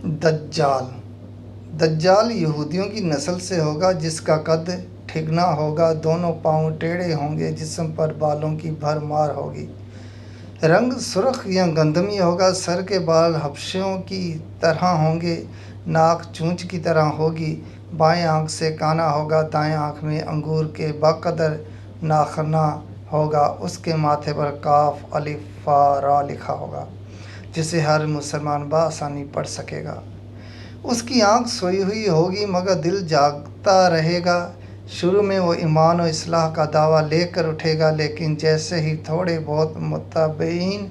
دجال دجال یہودیوں کی نسل سے ہوگا، جس کا قد ٹھگنا ہوگا، دونوں پاؤں ٹیڑھے ہوں گے، جسم پر بالوں کی بھرمار ہوگی، رنگ سرخ یا گندمی ہوگا، سر کے بال حبشیوں کی طرح ہوں گے، ناک چونچ کی طرح ہوگی، بائیں آنکھ سے کانا ہوگا، دائیں آنکھ میں انگور کے بقدر ناخنا ہوگا، اس کے ماتھے پر کاف الف فا را لکھا ہوگا، جسے ہر مسلمان بآسانی پڑھ سکے گا۔ اس کی آنکھ سوئی ہوئی ہوگی مگر دل جاگتا رہے گا۔ شروع میں وہ ایمان و اصلاح کا دعویٰ لے کر اٹھے گا، لیکن جیسے ہی تھوڑے بہت متبعین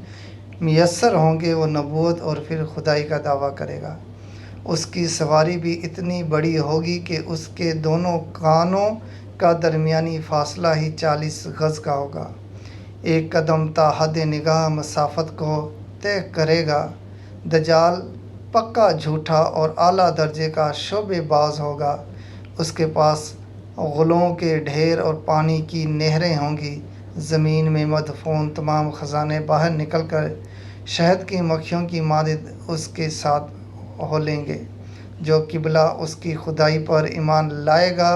میسر ہوں گے وہ نبوت اور پھر خدائی کا دعویٰ کرے گا۔ اس کی سواری بھی اتنی بڑی ہوگی کہ اس کے دونوں کانوں کا درمیانی فاصلہ ہی 40 گز کا ہوگا۔ ایک قدم تا حد نگاہ مسافت کو طے کرے گا۔ دجال پکا جھوٹا اور اعلیٰ درجے کا شعبے باز ہوگا۔ اس کے پاس غلوں کے ڈھیر اور پانی کی نہریں ہوں گی۔ زمین میں مدفون تمام خزانے باہر نکل کر شہد کی مکھیوں کی مانند اس کے ساتھ ہولیں گے۔ جو قبلہ اس کی خدائی پر ایمان لائے گا،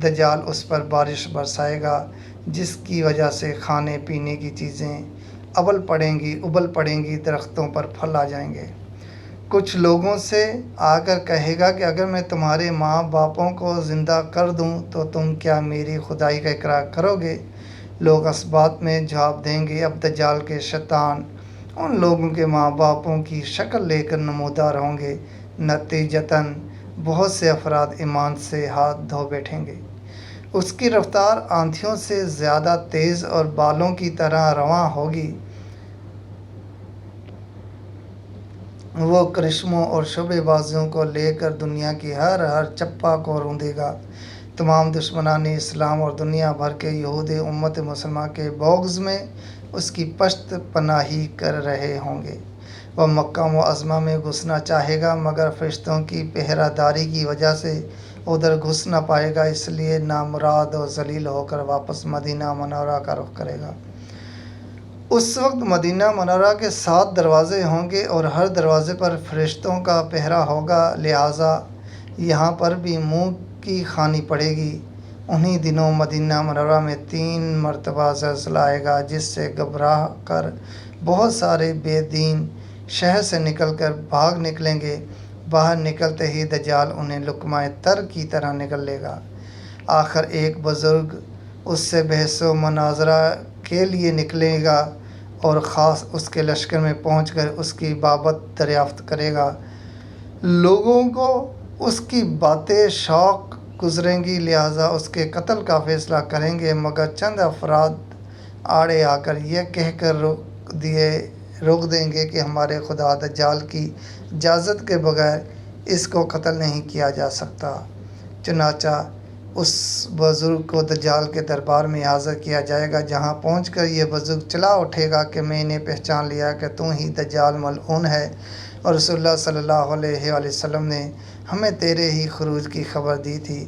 دجال اس پر بارش برسائے گا، جس کی وجہ سے کھانے پینے کی چیزیں ابل پڑیں گی، درختوں پر پھل آ جائیں گے۔ کچھ لوگوں سے آ کر کہے گا کہ اگر میں تمہارے ماں باپوں کو زندہ کر دوں تو تم کیا میری خدائی کا اقرار کرو گے؟ لوگ اس بات میں جواب دیں گے، اب دجال کے شیطان ان لوگوں کے ماں باپوں کی شکل لے کر نمودار ہوں گے۔ نتیجتاً بہت سے افراد ایمان سے ہاتھ دھو بیٹھیں گے۔ اس کی رفتار آندھیوں سے زیادہ تیز اور بالوں کی طرح رواں ہوگی۔ وہ کرشموں اور شعبے بازیوں کو لے کر دنیا کی ہر چپا کو روندے گا۔ تمام دشمنان اسلام اور دنیا بھر کے یہود امت مسلمہ کے بغض میں اس کی پشت پناہی کر رہے ہوں گے۔ وہ مکہ معظمہ میں گھسنا چاہے گا مگر فرشتوں کی پہرہ داری کی وجہ سے ادھر گھس نہ پائے گا، اس لیے نامراد و ذلیل ہو کر واپس مدینہ منورہ کا رخ کرے گا۔ اس وقت مدینہ منورہ کے 7 دروازے ہوں گے اور ہر دروازے پر فرشتوں کا پہرہ ہوگا، لہٰذا یہاں پر بھی منہ کی کھانی پڑے گی۔ انہی دنوں مدینہ منورہ میں 3 مرتبہ زلزلہ آئے گا، جس سے گھبرا کر بہت سارے بے دین شہر سے نکل کر بھاگ نکلیں گے۔ باہر نکلتے ہی دجال انہیں لقمہ تر کی طرح نگل لے گا۔ آخر ایک بزرگ اس سے بحث و مناظرہ کے لیے نکلے گا اور خاص اس کے لشکر میں پہنچ کر اس کی بابت دریافت کرے گا۔ لوگوں کو اس کی باتیں شوق گزریں گی، لہٰذا اس کے قتل کا فیصلہ کریں گے، مگر چند افراد آڑے آ کر یہ کہہ کر روک دیں گے کہ ہمارے خدا دجال کی اجازت کے بغیر اس کو قتل نہیں کیا جا سکتا۔ چنانچہ اس بزرگ کو دجال کے دربار میں حاضر کیا جائے گا، جہاں پہنچ کر یہ بزرگ چلا اٹھے گا کہ میں نے پہچان لیا کہ تو ہی دجال ملعون ہے، اور رسول اللہ صلی اللہ علیہ وآلہ وسلم نے ہمیں تیرے ہی خروج کی خبر دی تھی۔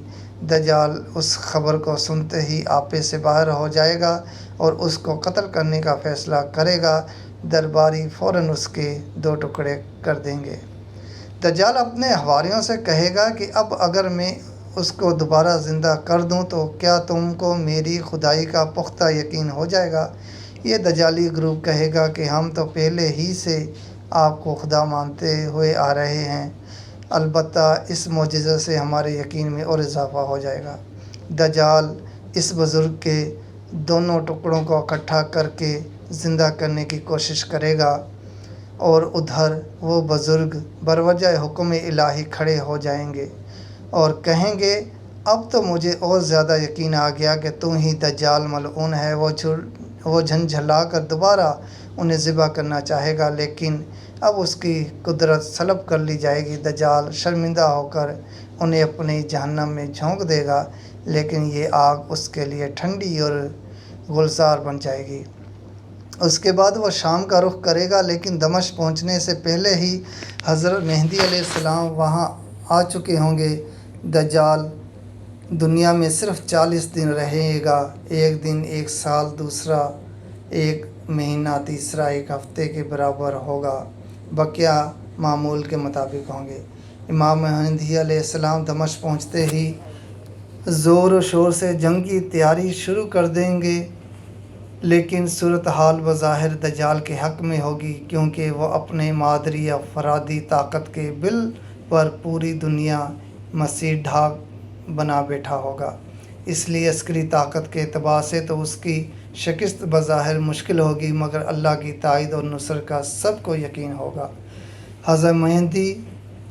دجال اس خبر کو سنتے ہی آپے سے باہر ہو جائے گا اور اس کو قتل کرنے کا فیصلہ کرے گا۔ درباری فوراً اس کے 2 ٹکڑے کر دیں گے۔ دجال اپنے حواریوں سے کہے گا کہ اب اگر میں اس کو دوبارہ زندہ کر دوں تو کیا تم کو میری خدائی کا پختہ یقین ہو جائے گا؟ یہ دجالی گروہ کہے گا کہ ہم تو پہلے ہی سے آپ کو خدا مانتے ہوئے آ رہے ہیں، البتہ اس معجزے سے ہمارے یقین میں اور اضافہ ہو جائے گا۔ دجال اس بزرگ کے دونوں ٹکڑوں کو اکٹھا کر کے زندہ کرنے کی کوشش کرے گا، اور ادھر وہ بزرگ بروجہ حکم الہی کھڑے ہو جائیں گے اور کہیں گے اب تو مجھے اور زیادہ یقین آ گیا کہ تو ہی دجال ملعون ہے۔ وہ جھنجھلا کر دوبارہ انہیں ذبح کرنا چاہے گا، لیکن اب اس کی قدرت سلب کر لی جائے گی۔ دجال شرمندہ ہو کر انہیں اپنی جہنم میں جھونک دے گا، لیکن یہ آگ اس کے لیے ٹھنڈی اور گلزار بن جائے گی۔ اس کے بعد وہ شام کا رخ کرے گا، لیکن دمشق پہنچنے سے پہلے ہی حضرت مہدی علیہ السلام وہاں آ چکے ہوں گے۔ دجال دنیا میں صرف 40 دن رہے گا، ایک دن 1 سال، دوسرا 1 مہینہ، تیسرا 1 ہفتے کے برابر ہوگا۔ بقیہ معمول کے مطابق ہوں گے۔ امام مہدی علیہ السلام دمشق پہنچتے ہی زور و شور سے جنگ کی تیاری شروع کر دیں گے، لیکن صورتحال بظاہر دجال کے حق میں ہوگی، کیونکہ وہ اپنے مادری افرادی طاقت کے بل پر پوری دنیا مسیح ڈھاک بنا بیٹھا ہوگا۔ اس لیے عسکری طاقت کے اعتبار سے تو اس کی شکست بظاہر مشکل ہوگی، مگر اللہ کی تائید اور نصرت کا سب کو یقین ہوگا۔ حضرت مہدی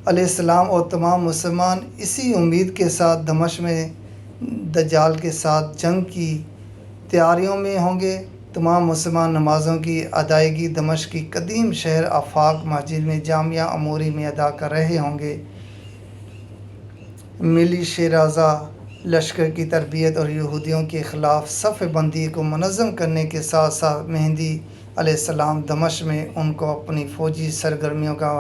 علیہ السلام اور تمام مسلمان اسی امید کے ساتھ دمشق میں دجال کے ساتھ جنگ کی تیاریوں میں ہوں گے۔ تمام مسلمان نمازوں کی ادائیگی دمشق کی قدیم شہر آفاق مسجد میں جامعہ عموری میں ادا کر رہے ہوں گے۔ ملی شیرازہ لشکر کی تربیت اور یہودیوں کے خلاف صف بندی کو منظم کرنے کے ساتھ ساتھ مہدی علیہ السلام دمشق میں ان کو اپنی فوجی سرگرمیوں کا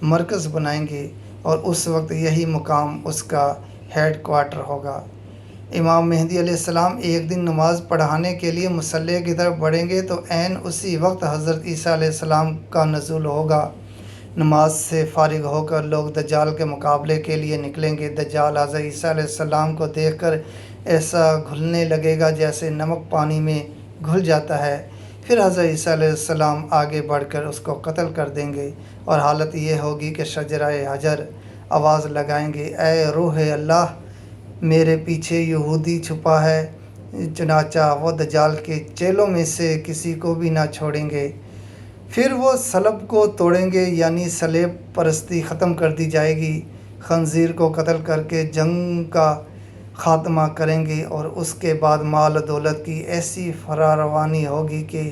مرکز بنائیں گے، اور اس وقت یہی مقام اس کا ہیڈ کوارٹر ہوگا۔ امام مہدی علیہ السلام ایک دن نماز پڑھانے کے لیے مصلی کی طرف بڑھیں گے تو عین اسی وقت حضرت عیسیٰ علیہ السلام کا نزول ہوگا۔ نماز سے فارغ ہو کر لوگ دجال کے مقابلے کے لیے نکلیں گے۔ دجال حضرت عیسیٰ علیہ السلام کو دیکھ کر ایسا گھلنے لگے گا جیسے نمک پانی میں گھل جاتا ہے۔ پھر حضرت عیسیٰ علیہ السلام آگے بڑھ کر اس کو قتل کر دیں گے، اور حالت یہ ہوگی کہ شجرہ حجر آواز لگائیں گے، اے روح اللہ، میرے پیچھے یہودی چھپا ہے۔ چنانچہ وہ دجال کے چیلوں میں سے کسی کو بھی نہ چھوڑیں گے۔ پھر وہ صلب کو توڑیں گے، یعنی صلیب پرستی ختم کر دی جائے گی۔ خنزیر کو قتل کر کے جنگ کا خاتمہ کریں گے، اور اس کے بعد مال و دولت کی ایسی فراوانی ہوگی کہ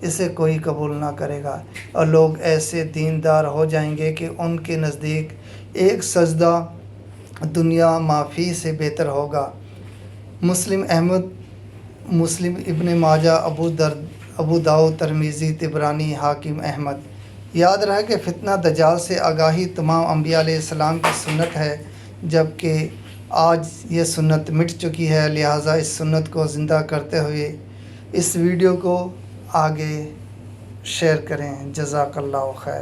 اسے کوئی قبول نہ کرے گا، اور لوگ ایسے دیندار ہو جائیں گے کہ ان کے نزدیک ایک سجدہ دنیا معافی سے بہتر ہوگا۔ مسلم احمد، مسلم ابن ماجہ، ابو داؤد، ترمذی، طبرانی، حاکم، احمد۔ یاد رہے کہ فتنہ دجال سے آگاہی تمام انبیاء علیہ السلام کی سنت ہے، جبکہ آج یہ سنت مٹ چکی ہے، لہٰذا اس سنت کو زندہ کرتے ہوئے اس ویڈیو کو آگے شیئر کریں۔ جزاک اللہ خیر۔